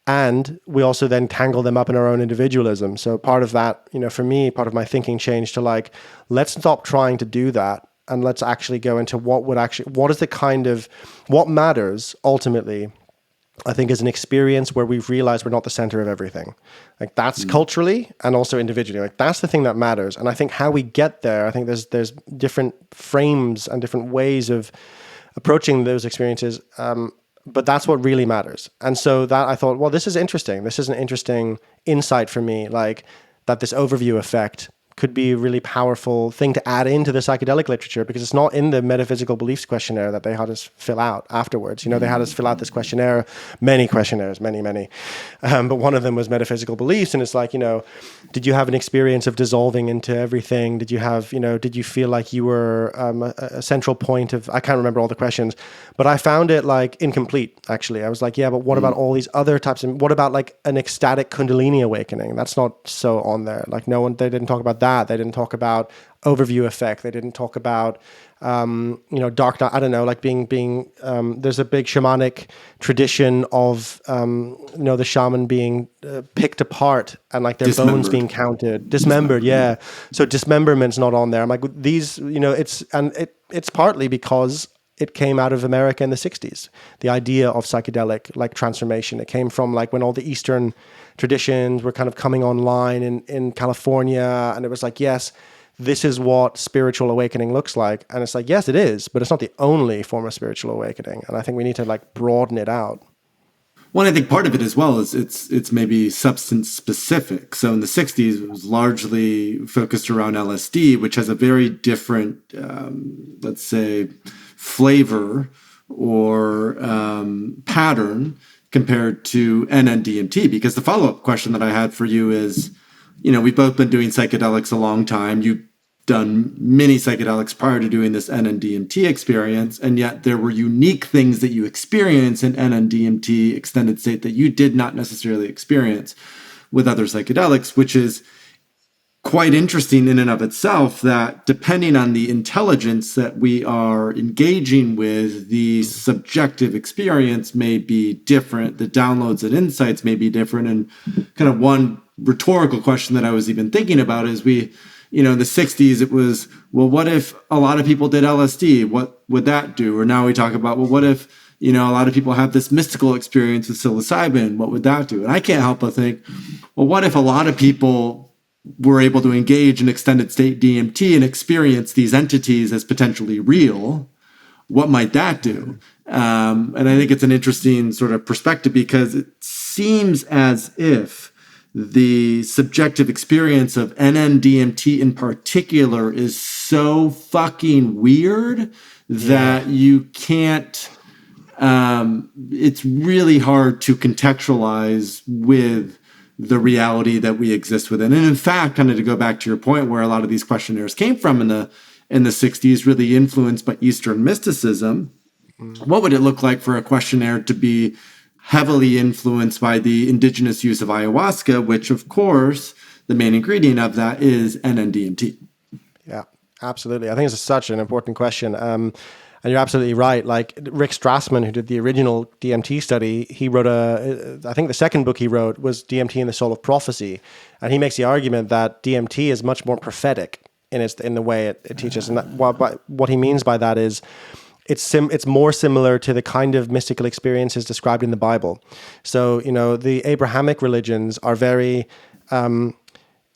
And we also then tangle them up in our own individualism. So part of that, for me, part of my thinking changed to like, let's stop trying to do that. And let's actually go into what matters ultimately, I think, is an experience where we've realized we're not the center of everything. Like that's culturally and also individually. Like that's the thing that matters. And I think how we get there, I think there's different frames and different ways of approaching those experiences. But that's what really matters. And so that I thought, well, this is interesting. This is an interesting insight for me, like that this overview effect could be a really powerful thing to add into the psychedelic literature, because it's not in the metaphysical beliefs questionnaire that they had us fill out afterwards. They had us fill out this questionnaire, many questionnaires, many. But one of them was metaphysical beliefs. And it's like, did you have an experience of dissolving into everything? Did you have, did you feel like you were a central point of, I can't remember all the questions, but I found it like incomplete, actually. I was like, yeah, but what about all these other types of, what about like an ecstatic Kundalini awakening? That's not so on there. Like they didn't talk about that. They didn't talk about overview effect. They didn't talk about, dark night. I don't know, like being. There's a big shamanic tradition of, the shaman being picked apart and like their bones being counted, dismembered. Yeah. So dismemberment's not on there. I'm like these. It's partly because it came out of America in the 60s. The idea of psychedelic like transformation. It came from like when all the Eastern traditions were kind of coming online in California. And it was like, yes, this is what spiritual awakening looks like. And it's like, yes, it is, but it's not the only form of spiritual awakening. And I think we need to like broaden it out. Well, I think part of it as well is it's maybe substance specific. So in the 60s, it was largely focused around LSD, which has a very different, let's say, flavor or pattern compared to NN-DMT. Because the follow-up question that I had for you is, we've both been doing psychedelics a long time. You've done many psychedelics prior to doing this NN-DMT experience, and yet there were unique things that you experience in NN-DMT extended state that you did not necessarily experience with other psychedelics, which is quite interesting in and of itself, that depending on the intelligence that we are engaging with, the subjective experience may be different, the downloads and insights may be different. And kind of one rhetorical question that I was even thinking about is in the 60s, it was, well, what if a lot of people did LSD? What would that do? Or now we talk about, well, what if, a lot of people have this mystical experience with psilocybin? What would that do? And I can't help but think, well, what if a lot of people were able to engage in extended state DMT and experience these entities as potentially real? What might that do? And I think it's an interesting sort of perspective, because it seems as if the subjective experience of NN-DMT in particular is so fucking weird that you can't, it's really hard to contextualize with the reality that we exist within. And in fact, kind of to go back to your point, where a lot of these questionnaires came from in the 60s, really influenced by Eastern mysticism, what would it look like for a questionnaire to be heavily influenced by the indigenous use of ayahuasca, which of course, the main ingredient of that is NN-DMT? Yeah, absolutely. I think it's such an important question. And you're absolutely right. Like Rick Strassman, who did the original DMT study, he wrote I think the second book he wrote was DMT and the Soul of Prophecy. And he makes the argument that DMT is much more prophetic in the way it teaches. And what he means by that is it's more similar to the kind of mystical experiences described in the Bible. So, the Abrahamic religions are very,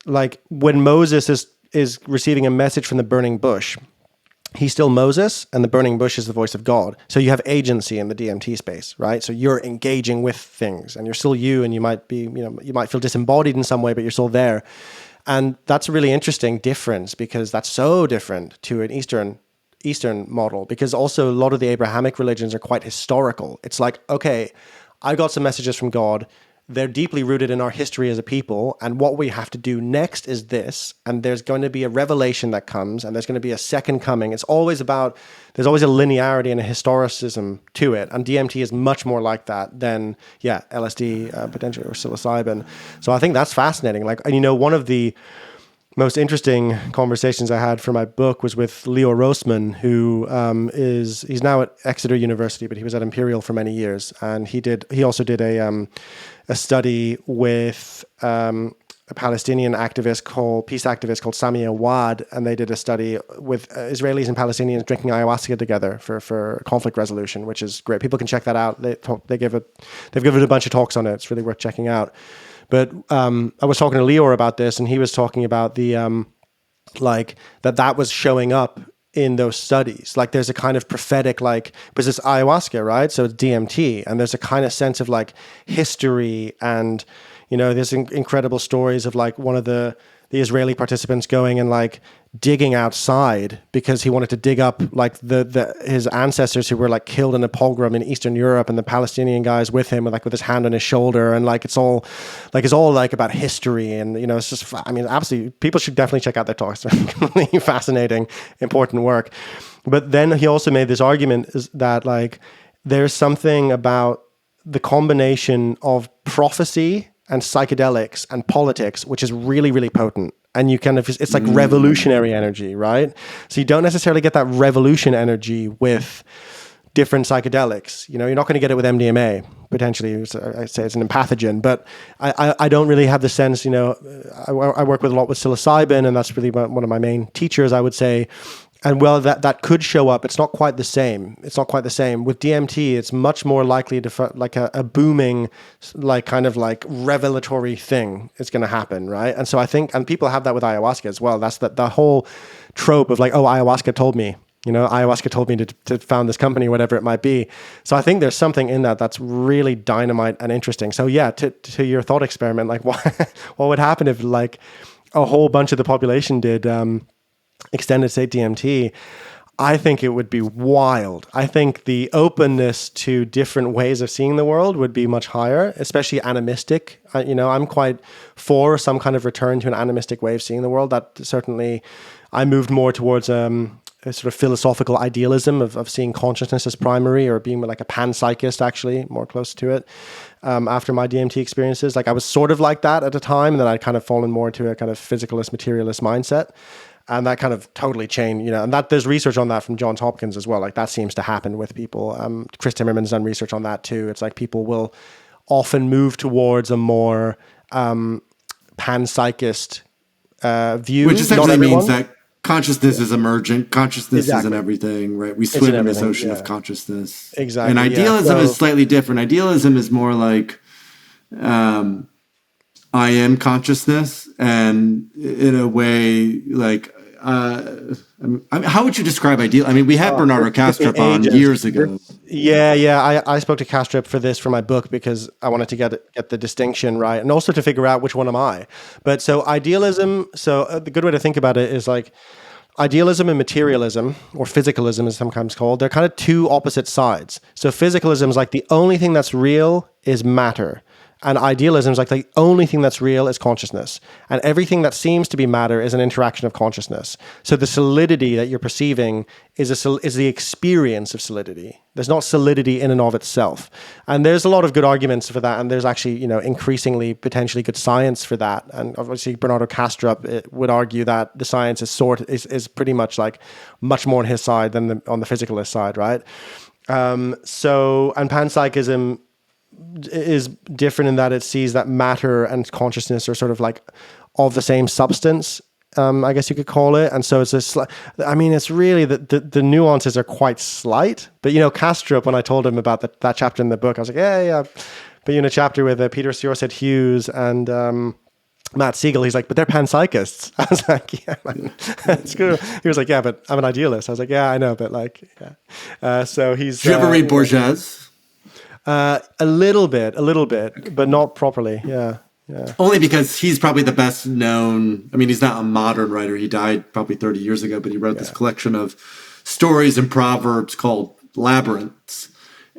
like when Moses is receiving a message from the burning bush, he's still Moses, and the burning bush is the voice of God. So you have agency in the DMT space, right? So you're engaging with things, and you're still you, and you might be, you might feel disembodied in some way, but you're still there. And that's a really interesting difference, because that's so different to an Eastern model, because also a lot of the Abrahamic religions are quite historical. It's like, okay, I got some messages from God. They're deeply rooted in our history as a people, and what we have to do next is this, and there's going to be a revelation that comes, and there's going to be a second coming. There's always a linearity and a historicism to it, and DMT is much more like that than, LSD potentially, or psilocybin. So I think that's fascinating. Like, and one of the most interesting conversations I had for my book was with Leo Roseman, who he's now at Exeter University, but he was at Imperial for many years, and he also did a study with a Palestinian peace activist called Sami Awad, and they did a study with Israelis and Palestinians drinking ayahuasca together for conflict resolution, which is great. People can check that out. They've given a bunch of talks on it. It's really worth checking out. But I was talking to Leo about this, and he was talking about the that was showing up in those studies. Like there's a kind of prophetic, because it's ayahuasca, right? So it's DMT, and there's a kind of sense of like history, and there's incredible stories of like one of the Israeli participants going and like digging outside because he wanted to dig up like his ancestors who were like killed in a pogrom in Eastern Europe, and the Palestinian guys with him with his hand on his shoulder, and like it's all like about history, and it's just, I mean, absolutely, people should definitely check out their talks. They're completely fascinating, important work. But then he also made this argument is that like there's something about the combination of prophecy and psychedelics and politics, which is really, really potent. And it's like revolutionary energy, right? So you don't necessarily get that revolution energy with different psychedelics. You're not going to get it with MDMA, potentially. I say it's an empathogen, but I don't really have the sense, I work with a lot with psilocybin, and that's really one of my main teachers, I would say. And well, that could show up. It's not quite the same. With DMT, it's much more likely to like a booming, like kind of like revelatory thing is going to happen, right? And so I think, and people have that with ayahuasca as well. That's the whole trope of like, oh, ayahuasca told me, ayahuasca told me to found this company, whatever it might be. So I think there's something in that's really dynamite and interesting. So yeah, to your thought experiment, like what would happen if like a whole bunch of the population did extended state DMT? I think it would be wild. I think the openness to different ways of seeing the world would be much higher, especially animistic. I'm quite for some kind of return to an animistic way of seeing the world. That certainly, I moved more towards a sort of philosophical idealism of seeing consciousness as primary, or being like a panpsychist, actually, more close to it. After my DMT experiences, like I was sort of like that at a time, and then I'd kind of fallen more to a kind of physicalist, materialist mindset. And that kind of totally changed, and that there's research on that from Johns Hopkins as well. Like that seems to happen with people. Chris Timmerman's done research on that too. It's like people will often move towards a more panpsychist view. Which essentially means that consciousness is emergent. Consciousness isn't everything, right? We swim in this ocean of consciousness. Exactly. And idealism is slightly different. Idealism is more like I am consciousness, and in a way, like, how would you describe ideal? I mean, we had Bernardo Kastrup on years ago. Yeah. I spoke to Kastrup for this for my book because I wanted to get the distinction right, and also to figure out which one am I. But so idealism. So the good way to think about it is like idealism and materialism, or physicalism is sometimes called. They're kind of two opposite sides. So physicalism is like the only thing that's real is matter. And idealism is like the only thing that's real is consciousness. And everything that seems to be matter is an interaction of consciousness. So the solidity that you're perceiving is the experience of solidity. There's not solidity in and of itself. And there's a lot of good arguments for that. And there's actually, increasingly potentially good science for that. And obviously Bernardo Kastrup would argue that the science is pretty much like much more on his side than on the physicalist side, right? And panpsychism is different in that it sees that matter and consciousness are sort of like of the same substance, I guess you could call it. And so it's it's really the nuances are quite slight. But Kastrup, when I told him about that chapter in the book, I was like, yeah. But in a chapter with Peter Sjöstedt-Hughes and Matt Siegel, he's like, but they're panpsychists. I was like, yeah, man, that's good. He was like, yeah, but I'm an idealist. I was like, yeah, I know, but like, yeah. So he's. Did you ever read Borges? A little bit, but not properly. Yeah. Only because he's probably the best known. I mean, he's not a modern writer. He died probably 30 years ago, but he wrote this collection of stories and proverbs called Labyrinths.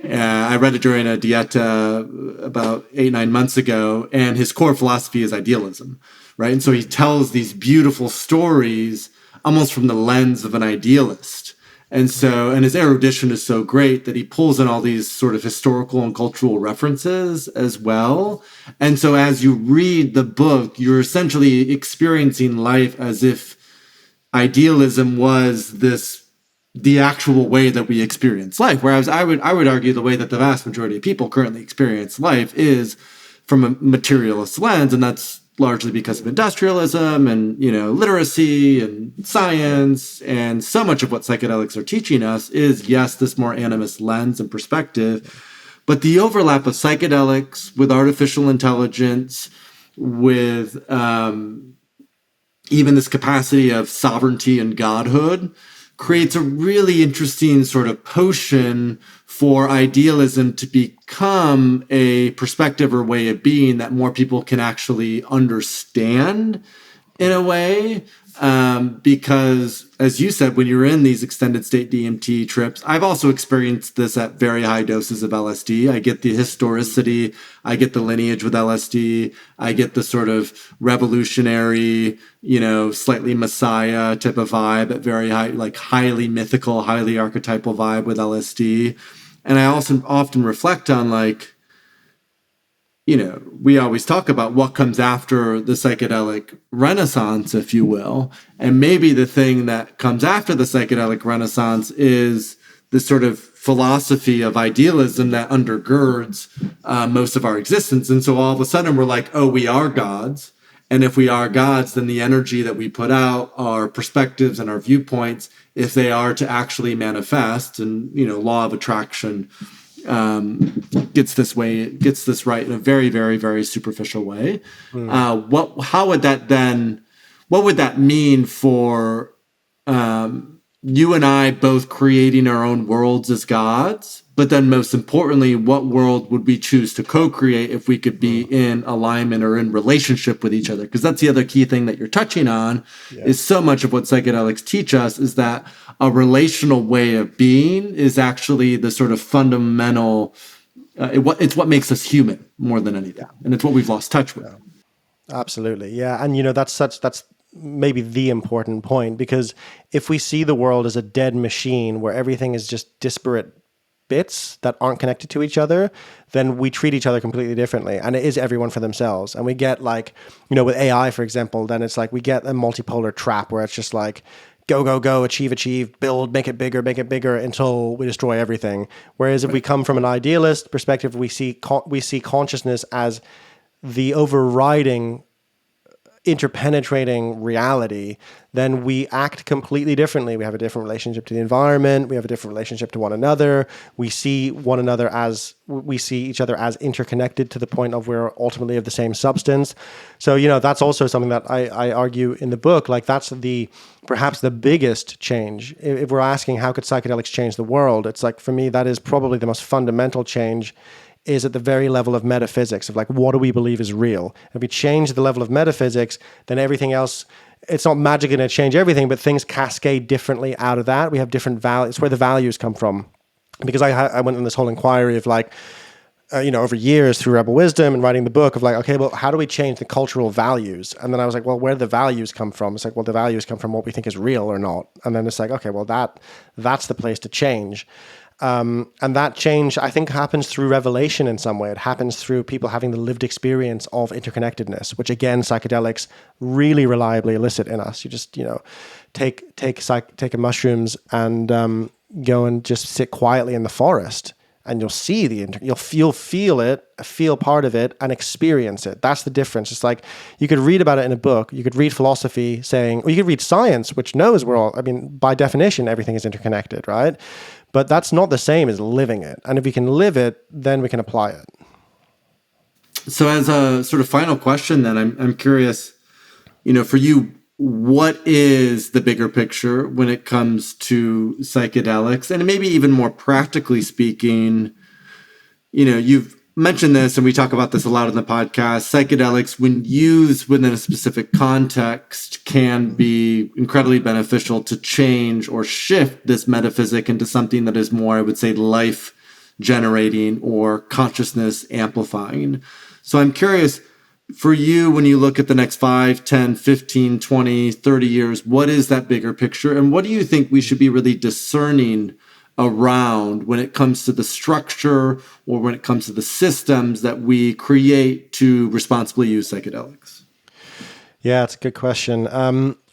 I read it during a dieta about 8-9 months ago, and his core philosophy is idealism, right? And so he tells these beautiful stories almost from the lens of an idealist. And his erudition is so great that he pulls in all these sort of historical and cultural references as well. And so as you read the book, you're essentially experiencing life as if idealism was the actual way that we experience life. Whereas I would argue the way that the vast majority of people currently experience life is from a materialist lens, and that's largely because of industrialism and, literacy and science. And so much of what psychedelics are teaching us is, yes, this more animist lens and perspective, but the overlap of psychedelics with artificial intelligence, with even this capacity of sovereignty and godhood, creates a really interesting sort of potion for idealism to become a perspective or way of being that more people can actually understand in a way. Because, as you said, when you're in these extended state DMT trips, I've also experienced this at very high doses of LSD. I get the historicity, I get the lineage with LSD, I get the sort of revolutionary, slightly messiah type of vibe at very high, like highly mythical, highly archetypal vibe with LSD. And I also often reflect on we always talk about what comes after the psychedelic renaissance, if you will. And maybe the thing that comes after the psychedelic renaissance is this sort of philosophy of idealism that undergirds most of our existence. And so all of a sudden we're like, oh, we are gods. And if we are gods, then the energy that we put out, our perspectives and our viewpoints, if they are to actually manifest, and, law of attraction gets this right in a very, very, very superficial way. What would that mean for you and I both creating our own worlds as gods? But then most importantly, what world would we choose to co-create if we could be in alignment or in relationship with each other? Because that's the other key thing that you're touching on, is so much of what psychedelics teach us is that a relational way of being is actually the sort of fundamental, it's what makes us human more than anything. And it's what we've lost touch with. Absolutely. Yeah. And, that's maybe the important point, because if we see the world as a dead machine where everything is just disparate bits that aren't connected to each other, then we treat each other completely differently. And it is everyone for themselves. And we get with AI, for example, then it's like we get a multipolar trap where it's just like, go, achieve, build, make it bigger until we destroy everything. Whereas if we come from an idealist perspective, we see consciousness as the overriding interpenetrating reality, then we act completely differently. We have a different relationship to the environment. We have a different relationship to one another. We see each other as interconnected to the point of we're ultimately of the same substance. So, that's also something that I argue in the book, like that's perhaps the biggest change. If we're asking how could psychedelics change the world, it's like, for me, that is probably the most fundamental change, is at the very level of metaphysics, of like, what do we believe is real? If we change the level of metaphysics, then everything else, it's not magically going to change everything, but things cascade differently out of that. We have different values. It's where the values come from. Because I went on this whole inquiry of over years through Rebel Wisdom and writing the book of like, okay, well, how do we change the cultural values? And then I was like, well, where do the values come from? It's like, well, the values come from what we think is real or not. And then it's like, okay, well, that's the place to change. And that change, I think, happens through revelation in some way. It happens through people having the lived experience of interconnectedness, which again, psychedelics really reliably elicit in us. You just, take a mushrooms and go and just sit quietly in the forest, and you'll see you'll feel it, feel part of it, and experience it. That's the difference. It's like you could read about it in a book, you could read philosophy or you could read science, which knows by definition, everything is interconnected, right? But that's not the same as living it. And if we can live it, then we can apply it. So as a sort of final question, then I'm curious, for you, what is the bigger picture when it comes to psychedelics? And maybe even more practically speaking, you've mentioned this, and we talk about this a lot in the podcast. Psychedelics, when used within a specific context, can be incredibly beneficial to change or shift this metaphysic into something that is more, I would say, life generating or consciousness amplifying. So I'm curious, for you, when you look at the next 5, 10, 15, 20, 30 years, what is that bigger picture? And what do you think we should be really discerning around when it comes to the structure or when it comes to the systems that we create to responsibly use psychedelics? Yeah, it's a good question.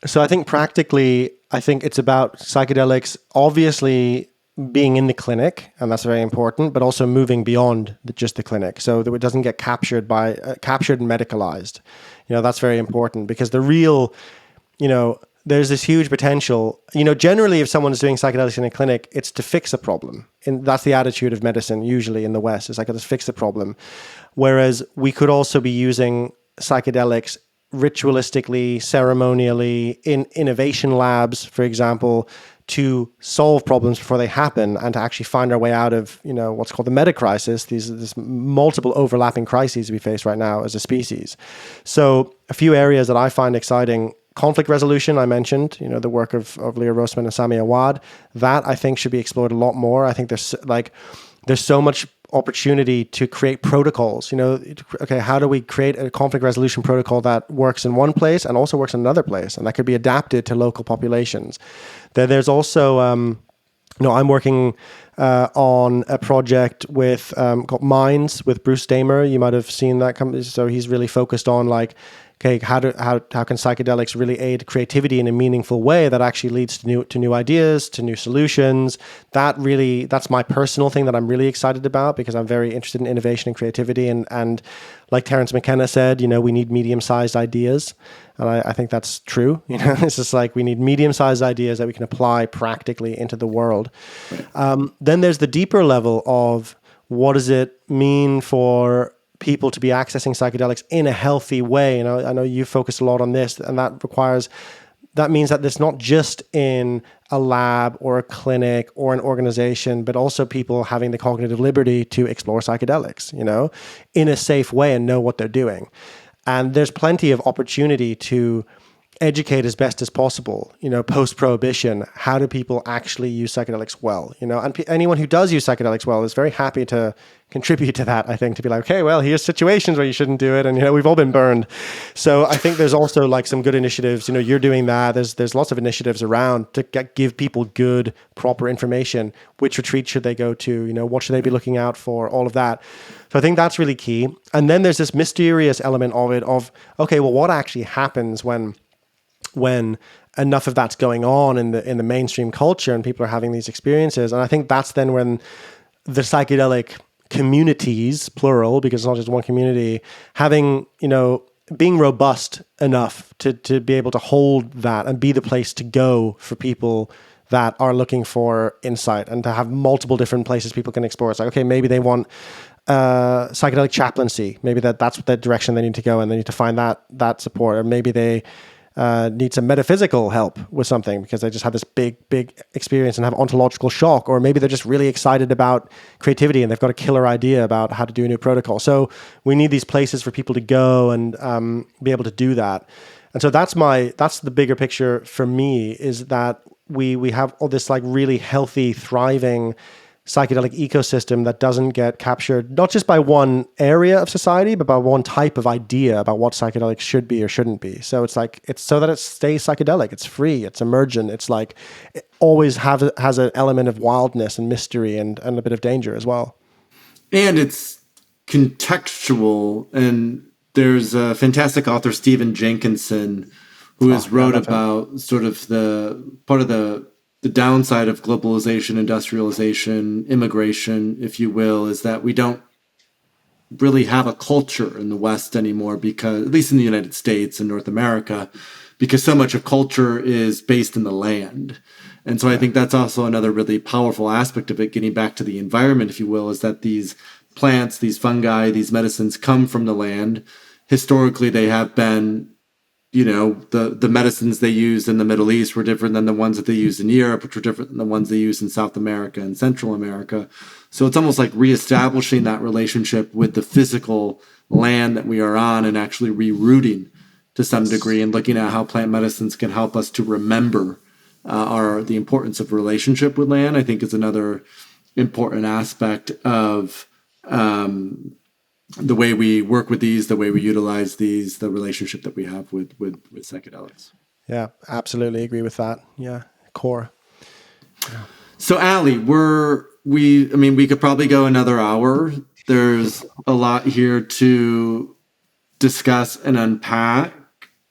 So I think practically, I think it's about psychedelics obviously being in the clinic, and that's very important, but also moving beyond just the clinic, so that it doesn't get captured and medicalized. That's very important, because the real, there's this huge potential. Generally, if someone's doing psychedelics in a clinic, it's to fix a problem, and that's the attitude of medicine usually in the West. It's like, let's fix the problem. Whereas we could also be using psychedelics ritualistically, ceremonially, in innovation labs, for example, to solve problems before they happen, and to actually find our way out of, what's called the meta crisis, these multiple overlapping crises we face right now as a species. So a few areas that I find exciting: conflict resolution, I mentioned, the work of Leah Roseman and Sami Awad. That, I think, should be explored a lot more. I think there's so much opportunity to create protocols. Okay, how do we create a conflict resolution protocol that works in one place and also works in another place, and that could be adapted to local populations? There's also, I'm working on a project with called Minds with Bruce Damer. You might have seen that company. So he's really focused on okay, how can psychedelics really aid creativity in a meaningful way that actually leads to new ideas, to new solutions? That's my personal thing that I'm really excited about, because I'm very interested in innovation and creativity. And like Terence McKenna said, we need medium-sized ideas. And I think that's true. It's just like, we need medium-sized ideas that we can apply practically into the world. Then there's the deeper level of, what does it mean for people to be accessing psychedelics in a healthy way? I know you focus a lot on this, and that means that it's not just in a lab or a clinic or an organization, but also people having the cognitive liberty to explore psychedelics, in a safe way, and know what they're doing. And there's plenty of opportunity to educate as best as possible, post-prohibition. How do people actually use psychedelics well? And anyone who does use psychedelics well is very happy to contribute to that, I think, to be like, okay, well, here's situations where you shouldn't do it. And, we've all been burned. So I think there's also some good initiatives. You're doing that. There's lots of initiatives around to give people good, proper information. Which retreat should they go to? What should they be looking out for? All of that. So I think that's really key. And then there's this mysterious element of it of, okay, well, what actually happens when enough of that's going on in the mainstream culture and people are having these experiences? And I think that's then when the psychedelic communities, plural, because it's not just one community, having, being robust enough to be able to hold that and be the place to go for people that are looking for insight, and to have multiple different places people can explore. It's like, okay, maybe they want psychedelic chaplaincy. Maybe that's the direction they need to go, and they need to find that support. Or maybe they need some metaphysical help with something because they just had this big experience and have ontological shock. Or maybe they're just really excited about creativity and they've got a killer idea about how to do a new protocol. So we need these places for people to go and be able to do that. And so that's the bigger picture for me, is that we have all this really healthy, thriving psychedelic ecosystem that doesn't get captured not just by one area of society, but by one type of idea about what psychedelics should be or shouldn't be. So it's so that it stays psychedelic. It's free. It's emergent. It's it always has an element of wildness and mystery and a bit of danger as well. And it's contextual. And there's a fantastic author, Stephen Jenkinson, who has wrote about sort of the part of the downside of globalization, industrialization, immigration, if you will, is that we don't really have a culture in the West anymore, because, at least in the United States and North America, because so much of culture is based in the land. And so I think that's also another really powerful aspect of it, getting back to the environment, if you will, is that these plants, these fungi, these medicines come from the land. Historically, they have been, the medicines they used in the Middle East were different than the ones that they used in Europe, which were different than the ones they used in South America and Central America. So it's almost like reestablishing that relationship with the physical land that we are on, and actually rerouting to some degree, and looking at how plant medicines can help us to remember the importance of relationship with land, I think is another important aspect of the way we work with these, the way we utilize these, the relationship that we have with psychedelics. Yeah, absolutely agree with that. Yeah, core. Yeah. So Ali, we could probably go another hour. There's a lot here to discuss and unpack.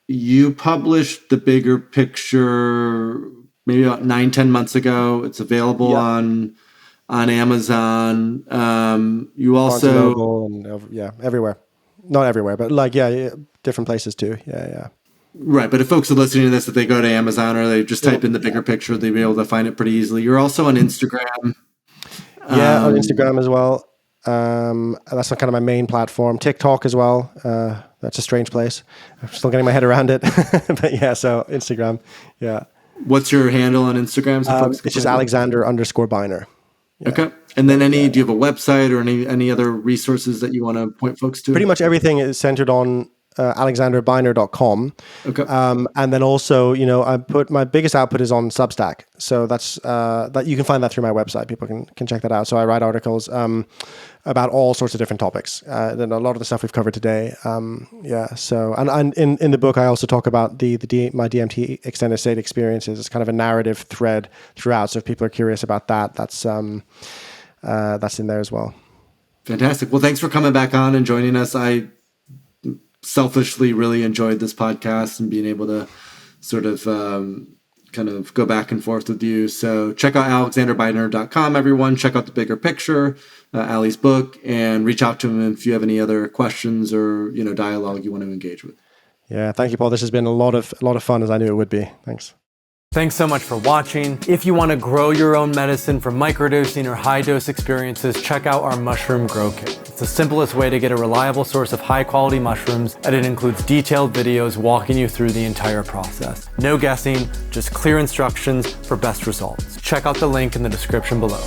You published The Bigger Picture maybe about 9-10 months ago. It's available on Amazon. You also everywhere. Not everywhere, but different places too. Yeah. Right, but if folks are listening to this, if they go to Amazon or they just type in The Bigger Picture, they'll be able to find it pretty easily. You're also on Instagram. Yeah, on Instagram as well. That's kind of my main platform. TikTok as well. That's a strange place. I'm still getting my head around it. But yeah, so Instagram. Yeah. What's your handle on Instagram? So it's just Alexander_Beiner. Yeah. Okay. And then do you have a website or any other resources that you want to point folks to? Pretty much everything is centered on alexanderbeiner.com. Okay. And then also, I put my biggest output is on Substack. So that's that you can find that through my website. People can check that out. So I write articles about all sorts of different topics. Then a lot of the stuff we've covered today. So and in the book I also talk about my DMT extended state experiences. It's kind of a narrative thread throughout. So if people are curious about that, that's in there as well. Fantastic. Well, thanks for coming back on and joining us. I selfishly really enjoyed this podcast and being able to sort of kind of go back and forth with you. So check out alexanderbeiner.com, everyone. Check out The Bigger Picture, Ali's book, and reach out to him if you have any other questions or dialogue you want to engage with. Yeah, thank you, Paul. This has been a lot of fun, as I knew it would be. Thanks. Thanks so much for watching. If you want to grow your own medicine from microdosing or high-dose experiences, check out our Mushroom Grow Kit. It's the simplest way to get a reliable source of high-quality mushrooms, and it includes detailed videos walking you through the entire process. No guessing, just clear instructions for best results. Check out the link in the description below.